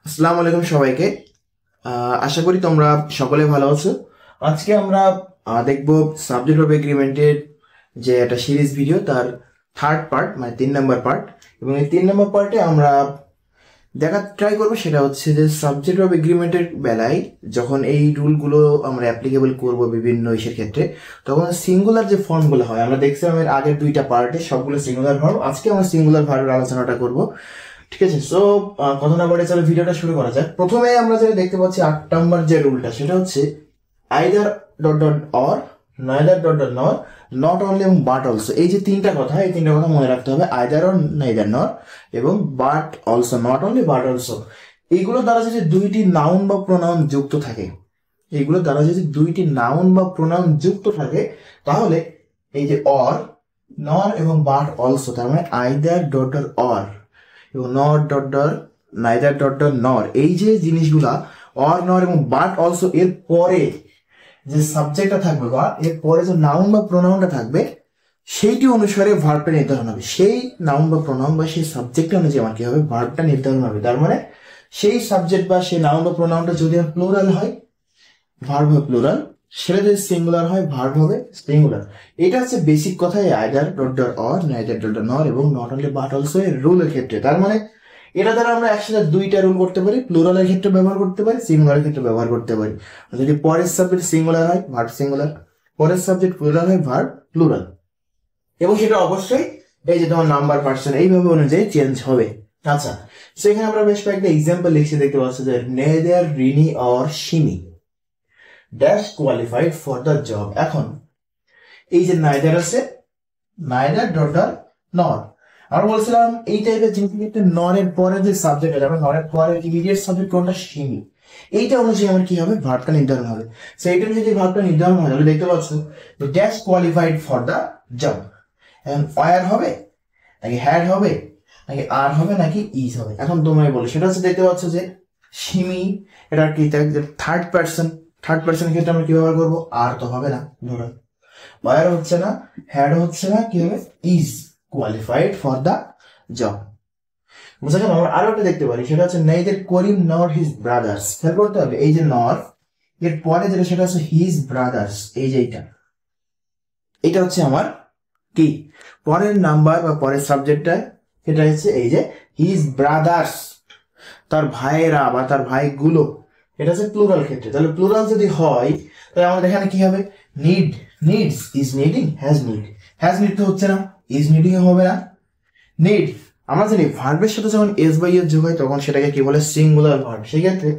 আসসালামু আলাইকুম সবাইকে। আশা করি তোমরা সকলে ভালো আছো। আজকে আমরা দেখব সাবজেক্ট অফ এগ্রিমেন্টের যে একটা সিরিজ ভিডিও, তার থার্ড পার্ট মানে 3 নম্বর পার্ট। এবং এই 3 নম্বর পার্টে আমরা দেখার ট্রাই করবো সেটা হচ্ছে যে সাবজেক্ট অফ এগ্রিমেন্টের বেলায় যখন এই রুলগুলো আমরা অ্যাপ্লিকেবল করব বিভিন্ন ইসের ক্ষেত্রে, তখন সিঙ্গুলার যে ফর্মগুলো হয়, আমরা দেখছিলাম এর আগের 2টা পার্টে সবগুলো সিঙ্গুলার ফর্ম। আজকে আমরা সিঙ্গুলার ভার্বের আলোচনাটা করব। ঠিক আছে, সো কথা না বলে চলো ভিডিওটা শুরু করা যাক। প্রথমে আমরা যেটা দেখতে পাচ্ছি 8 নম্বর যে রুলটা, সেটা হচ্ছে either dot dot or, neither dot dot নর, নট অনলি এবং বাট অলসো। এই যে 3টা কথা, এই 3টা কথা মনে রাখতে হবে, আইদার অর, নাইদার নর এবং but also, not only but also. এইগুলো দ্বারা যদি 2টি নাউন বা প্রোনাউন যুক্ত থাকে, এইগুলো দ্বারা যদি 2টি নাউন বা প্রোনাউন যুক্ত থাকে, তাহলে এই যে অর, নর এবং বাট অলসো, তার মানে আইদার ডট ডট অর এবং not dot dot, neither dot dot নর, এই যে জিনিসগুলা অর, নর এবং বাট অলসো, এর পরে যে সাবজেক্টটা থাকবে বা এর পরে যে নাউন বা প্রোনাউনটা থাকবে, সেইটি অনুসারে ভার্বটা নির্ধারণ হবে। সেই নাউন বা প্রোনাউন বা সেই সাবজেক্ট অনুযায়ী আমার কি হবে, ভার্বটা নির্ধারণ হবে। তার মানে সেই সাবজেক্ট বা সেই নাউন বা প্রোনাউনটা যদি প্লুরাল হয়, ভার্ব হবে প্লুরাল, সেটা যদি সিঙ্গুলার হয়, ভার্ব হবে সিঙ্গুলার। এটা হচ্ছে বেসিক কথা either dot dot or, neither dot dot নর এবং নট অনলি বাট অলসো এর রুলের ক্ষেত্রে। তার মানে এটা দ্বারা আমরা একসাথে 2টা রুল করতে পারি, প্লুরালের ক্ষেত্রে ব্যবহার করতে পারি, সিঙ্গুলারের ক্ষেত্রে ব্যবহার করতে পারি। যদি পরের সাবজেক্ট সিঙ্গুলার হয়, ভার্ব সিঙ্গুলার, পরের সাবজেক্ট প্লুরাল হয়, ভার্ব প্লুরাল। এবং সেটা অবশ্যই এই যে তোমার নাম্বার পার্সন এইভাবে অনুযায়ী চেঞ্জ হবে। আচ্ছা, সেখানে আমরা বেশ কয়েকটা এক্সাম্পল লিখে দেখতে পাচ্ছি যে neither Rini or Simi dash qualified for the job. এখন এই যে নাইদার আছে, নাইদার ডট ডট নর, আমরা বলছিলাম এই টাইপের জিনিস ক্ষেত্রে নরের পরে যে সাবজেক্ট আছে, নরের পরে ইমিডিয়েট সাবজেক্ট কোনটা, সিমি, এইটা অনুযায়ী আমার কি হবে, ভার্বটা নির্ধারণ হবে। সো এইটা যদি ভার্বটা নির্ধারণ হয়, তাহলে দেখতে পাচ্ছ dash qualified for the job. এখন ওয়ার হবে নাকি হ্যাড হবে নাকি আর হবে নাকি ইজ হবে, এখন তোমরাই বলো। সেটা হচ্ছে দেখতে পাচ্ছ যে সিমি, এটা কি থার্ড পার্সন, থার্ড পার্সনের ক্ষেত্রে আমরা কি ব্যবহার করবো, আর তো হবে না, ধরো ওয়ার হচ্ছে না, হ্যাড হচ্ছে না, কি হবে, is qualified for the job. বুঝা গেল? আমরা আরো একটা দেখতে পারি, সেটা হচ্ছে নেইদার করিম নর হিজ ব্রাদার্স। খেয়াল করতে হবে এই যে নর, এর পরে যেটা সেটা হচ্ছে হিজ ব্রাদার্স, এই যে এটা হচ্ছে আমার কি পরের নাম্বার বা পরের সাবজেক্টটা, এটা হচ্ছে এই যে হিজ ব্রাদার্স, তার ভাইয়েরা বা তার ভাইগুলো, এটা হচ্ছে প্লুরাল ক্ষেত্রে। তাহলে প্লুরাল যদি হয়, তাহলে আমাদের এখানে কি হবে, need, needs, is needing, has need, has need তো হচ্ছে না, ইজ নিডিং হবে না। নিড, আমরা জানি ভার্বের সাথে যখন এস বাই এস যোগ হয় তখন সেটাকে কি বলে, সিঙ্গুলার ভার্ব। সেই ক্ষেত্রে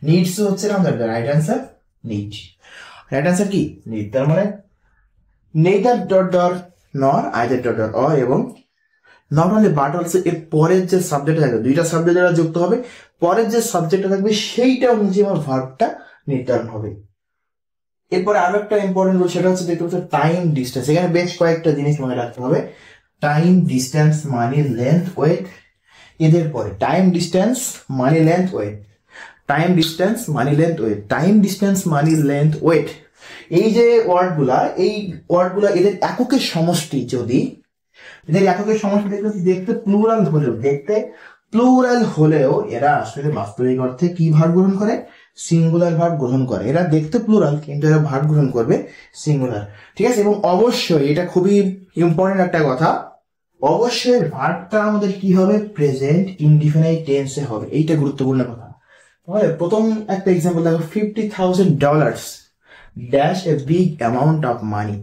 নিডস হচ্ছে না, আমাদের right answer need. Right answer কি নিড। তার মানে নেইদার ডট ডট নর, আইদার ডট ডট অর এবং নট অনলি বাট অলসো, এর পরের যে সাবজেক্ট থাকবে, 2টা সাবজেক্ট যারা যুক্ত হবে, পরের যে সাবজেক্টটা থাকবে সেইটা অনুযায়ী আমার ভার্বটা নির্ধারণ হবে। এরপরে আরো একটা ইম্পর্টেন্ট রুল, সেটা হচ্ছে দেখতে পাচ্ছ টাইম ডিস্টেন্স। এখানে বেশ কয়েকটা জিনিস মনে রাখতে হবে, টাইম ডিস্টেন্স, মানি, লেন্থ, ওয়েট। এদের পরে টাইম ডিস্টেন্স, মানি, লেন্থ, ওয়েট, টাইম ডিস্টেন্স, মানি, লেন্থ, ওয়েট, টাইম ডিস্টেন্স, মানি, লেন্থ, ওয়েট। এই যে ওয়ার্ডগুলা, এই ওয়ার্ডগুলা এদের এককের সমষ্টি, যদি এদের এককের সমষ্টি দেখতে প্লুরাল হলেও, দেখতে প্লুরাল হলেও এরা আসলে বাস্তবিক অর্থে কি ভার্ব গ্রহণ করে, সিঙ্গুলার ভার্ব গ্রহণ করে। এরা দেখতে প্লুরাল কিন্তু এরা ভার্ব গ্রহণ করবে সিঙ্গুলার। ঠিক আছে, এবং অবশ্যই এটা খুবই ইম্পর্টেন্ট একটা কথা, অবশ্যই ভার্বটা আমাদের কি হবে, প্রেজেন্ট ইনডিফিনাইট টেন্সে হবে। এইটা গুরুত্বপূর্ণ কথা। তাহলে প্রথম একটা এক্সাম্পল দেখো, $50,000 dash a big amount of money.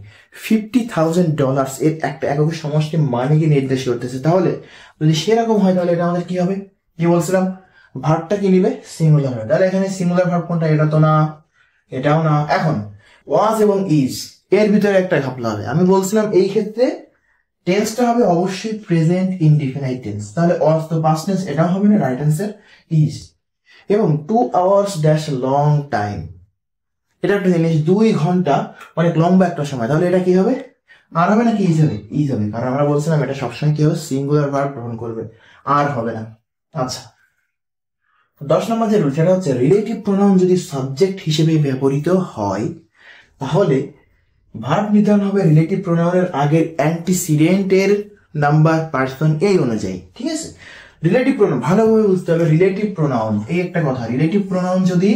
$50,000 এর একটা এককের সমষ্টি মানিকে নির্দেশ করতেছে। তাহলে যদি সেরকম হয়, তাহলে এটা আমাদের কি হবে, কি বলছিলাম, ভার্বটা কি নিবে, সিঙ্গুলার হবে। তাহলে এখানে সিঙ্গুলার ভার্ব কোনটা, এটা তো না, এটাও না। এখন ওয়াজ এবং ইজ, এর ভিতরে একটা ঘাপলা হবে। আমি বলছিলাম এই ক্ষেত্রে টেন্সটা হবে অবশ্যই প্রেজেন্ট ইনডিফিনাইট টেন্স। তাহলে ওয়াজ তো পাস্ট টেন্স, এটাও হবে না, রাইট অ্যান্সার ইজ। এবং 2 hours ড্যাশ লং টাইম, এটা একটা জিনিস, 2 ঘন্টা অনেক লম্বা একটা সময়। তাহলে এটা কি হবে, আর হবে না কি ইজ হবে, ইজ হবে, কারণ আমরা বলছিলাম এটা সবসময় কি হবে, সিঙ্গুলার ভার্ব গ্রহণ করবে, আর হবে না। আচ্ছা, 10 নম্বর যে রুল, সেটা হচ্ছে রিলেটিভ প্রোনাউন যদি সাবজেক্ট হিসেবে ব্যবহৃত হয়, তাহলে ভার্ব নির্ধারণ হবে রিলেটিভ প্রোনাউনের আগের অ্যান্টিসিডেন্টের নাম্বার পার্সন এই অনুযায়ী। ঠিক আছে, রিলেটিভ প্রোনাউন ভালোভাবে বুঝতে হবে। রিলেটিভ প্রোনাউন এই একটা কথা, রিলেটিভ প্রোনাউন যদি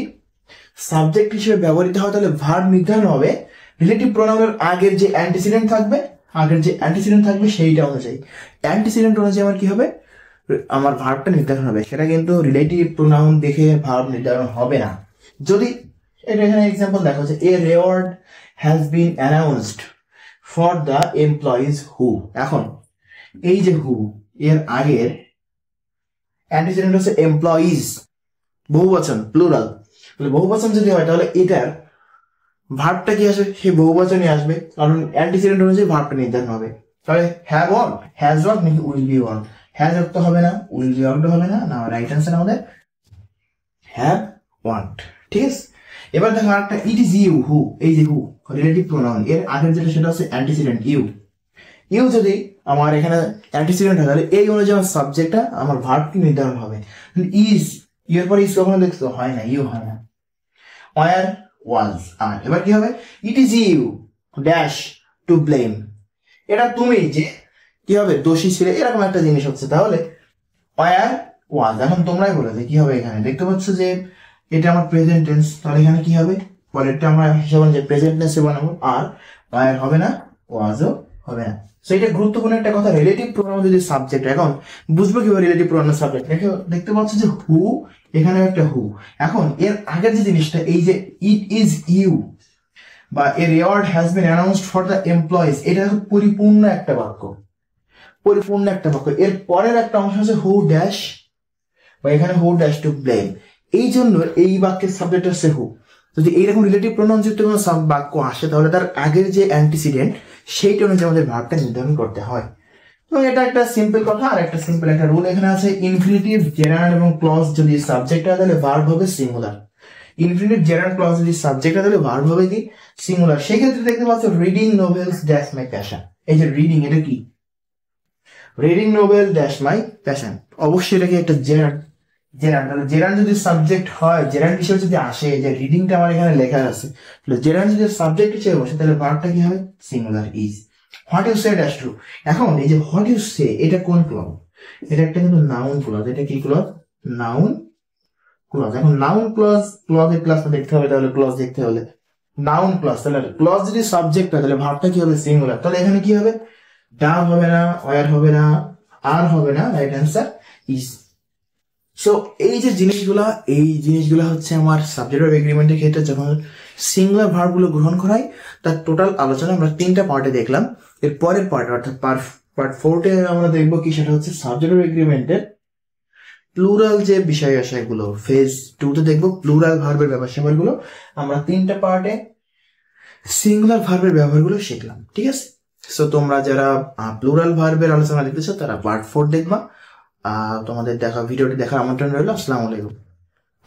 সাবজেক্ট হিসেবে ব্যবহৃত হয় তাহলে ভার্ব নির্ধারণ হবে রিলেটিভ প্রোনাউনের আগের যে অ্যান্টিসিডেন্ট থাকবে, সেইটা অনুযায়ী। অ্যান্টিসিডেন্ট অনুযায়ী আমার কি হবে, আমার ভার্বটা নির্ধারণ হবে। সেটা কিন্তু রিলেটিভ প্রোনাউন দেখে ভার্ব নির্ধারণ হবে না। যদি এটা এখানে এক্সাম্পল দেখো যে এ reward has been announced for the employees হু, এখন এই যে হু এর আগের অ্যান্টিসিডেন্ট হচ্ছে এমপ্লয়িজ, বহুবচন প্লুরাল। বহুবচন যদি হয় তাহলে এটার ভার্বটা কি আসবে, সেই বহুবচনই আসবে, কারণ অ্যান্টিসিডেন্ট অনুযায়ী ভার্বটা নির্ধারণ হবে। তাহলে হ্যাভ ওয়ার্ক, হ্যাজ ওয়ার্ক নাকি will be work, has work তো হবে না, উইল বি ওয়ার্ক হবে না, না রাইট আনসার আমাদের হ্যাভ ওয়ার্কড। ঠিক আছে, এবার দেখো আরেকটা, ইট ইজ ইউ হু, এই যে হু রিলেটিভ প্রোনাউন, এর আগের যেটা সেটা হচ্ছে অ্যান্টিসিডেন্ট ইউ। ইউ যদি আমার এখানে অ্যান্টিসিডেন্ট হয় তাহলে এই অনুযায়ী আমার সাবজেক্টটা আমার ভার্বটি নির্ধারণ হবে। ইজ, ইউর পরে ইজ কখনো দেখছো, হয় না, ইউ হয় না। Were, was, are. এবার কি হবে, it is you dash to blame, এটা তুমি যে কি হবে দোষী ছিলে, এরকম একটা জিনিস হচ্ছে। তাহলে ওয়ার ওয়াজ, এখন তোমরাই বলে যে কি হবে, এখানে দেখতে পাচ্ছ যে এটা আমার প্রেজেন্ট টেন্স, তাহলে এখানে কি হবে, পরেরটা আমরা হিসাবে যে প্রেজেন্ট টেন্সে বানাবো, আর ওয়ার হবে না, ওয়াজও হবে না। সো এটা গুরুত্বপূর্ণ একটা কথা, রিলেটিভ প্রোনাউন যদি সাবজেক্ট। এখন বুঝবো কিভাবে রিলেটিভ প্রোনাউন সাবজেক্ট, দেখতে পাচ্ছ যে হু, এখানে একটা হু, এখন এর আগের যে জিনিসটা এই যে ইট ইজ ইউ বা এ reward has been announced for the employees, এটা পরিপূর্ণ একটা বাক্য, পরিপূর্ণ একটা বাক্য। এর পরের একটা অংশ হচ্ছে হু ড্যাশ, বা এখানে হু ড্যাশ টু ব্লেম, এই জন্য এই বাক্যের সাবজেক্ট হচ্ছে হু। যদি এইরকম রিলেটিভ প্রোনাউন যুক্ত কোনো বাক্য আসে তাহলে তার আগের যে অ্যান্টিসিডেন্ট সেইটা অনুযায়ী আমাদের ভার্বটা নির্ধারণ করতে হয়। এবং এটা একটা সিম্পল কথা, আর একটা সিম্পল একটা রুল এখানে আছে, ইনফিনিটিভ, জেনারেল এবং ক্লজ যদি সাবজেক্ট হয় তাহলে ভার্ব হবে সিঙ্গুলার। ইনফিনিটিভ, জেনারেল, ক্লজ যদি সাবজেক্ট হয় তাহলে ভার্ব হবে কি সিঙ্গুলার। সেক্ষেত্রে দেখতে পাচ্ছ reading novels dash my passion, এই যে রিডিং, এটা কি reading novel dash my passion, অবশ্যই এটা কি একটা জেনারেল। জেরান্ড, জেরান্ড যদি সাবজেক্ট হয়, জেরান্ড হিসেবে যদি আসে, যে রিডিংটা আমার এখানে লেখা আছে, জেরান্ড যদি সাবজেক্ট হিসেবে বসে তাহলে ভার্বটা কি হবে singular is. What you say dash true, এখন এই যে হোয়াট ইউ সে এটা কোন ক্লজ, এটা একটা কিন্তু নাউন ক্লজ, এটা কি ক্লজ, নাউন ক্লজ। এখন নাউন ক্লজ, ক্লজের ক্লাসটা দেখতে হবে, তাহলে ক্লজ দেখতে হলে নাউন ক্লজ, তাহলে ক্লজ যদি সাবজেক্ট হয় তাহলে ভার্বটা কি হবে সিঙ্গুলার। তাহলে এখানে কি হবে, ডাভ হবে না, ওয়ার হবে না, আর হবে না, রাইট অ্যান্সার ইজ। সো এই যে জিনিসগুলা, এই জিনিসগুলা হচ্ছে আমার সাবজেক্ট অফ এগ্রিমেন্টের ক্ষেত্রে যখন সিঙ্গুলার ভার্বগুলো গ্রহণ করা হয় তার টোটাল আলোচনা আমরা 3টা পার্টে দেখলাম। এর পরের পার্ট অর্থাৎ পার্ট 4-এ আমরা দেখবো কি, সেটা হচ্ছে সাবজেক্ট অফ এগ্রিমেন্টের প্লুরাল যে বিষয় আশয়গুলো। ফেজ 2-তে দেখবো প্লুরাল ভার্বের ব্যাপার স্যাপারগুলো। আমরা 3টা পার্টে সিঙ্গুলার ভার্বের ব্যবহারগুলো শিখলাম, ঠিক আছে। সো তোমরা যারা প্লুরাল ভার্বের আলোচনা দেখতেছো তারা পার্ট 4 দেখবা। তোমাদের ভিডিওটি দেখার আমন্ত্রণ রইল। আসসালামু আলাইকুম।